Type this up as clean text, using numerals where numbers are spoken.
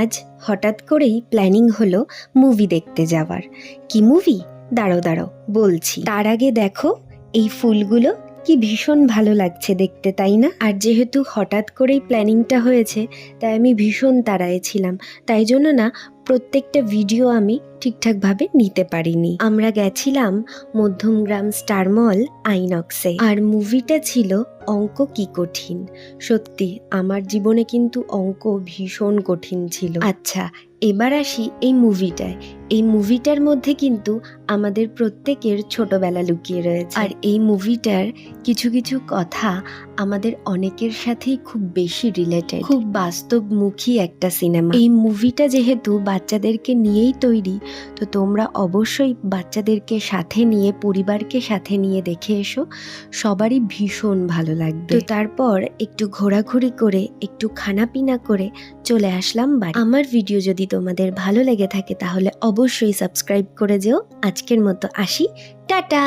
আজ হঠাৎ করেই প্ল্যানিং হলো মুভি দেখতে যাওয়ার। কি মুভি? দাঁড়াও বলছি। তার আগে দেখো এই ফুলগুলো কি ভীষণ ভালো লাগছে দেখতে, তাই না? আর যেহেতু হঠাৎ করেই প্ল্যানিংটা হয়েছে তাই আমি ভীষণ তাড়ায় ছিলাম, তাই জন্য না প্রত্যেকটা ভিডিও আমি ঠিকঠাকভাবে নিতে পারিনি। আমরা গেছিলাম মধ্যমগ্রাম স্টার মল আইনক্সে, আর মুভিটা ছিল অঙ্ক কি কঠিন। সত্যি আমার জীবনে কিন্তু অঙ্ক ভীষণ কঠিন ছিল। আচ্ছা, এবার আসি এই মুভিটায়। এই মুভিটার মধ্যে কিন্তু আমাদের প্রত্যেকের ছোটবেলা লুকিয়ে রয়েছে, আর এই মুভিটার কিছু কিছু কথা আমাদের অনেকের সাথেই খুব বেশি রিলেটেড। খুব বাস্তবমুখী একটা সিনেমা। এই মুভিটা যেহেতু বাচ্চাদেরকে নিয়েই তৈরি, তো তোমরা অবশ্যই বাচ্চাদেরকে সাথে নিয়ে, পরিবারকে সাথে নিয়ে দেখে এসো, সবারই ভীষণ ভালো লাগবে। তো তারপর একটু ঘোরাঘুরি করে, একটু খানাপিনা করে চলে আসলাম বাড়ি। আমার ভিডিও যদি তোমাদের ভালো লেগে থাকে তাহলে অবশ্যই সাবস্ক্রাইব করে যেও। আজকের মতো আসি, টাটা।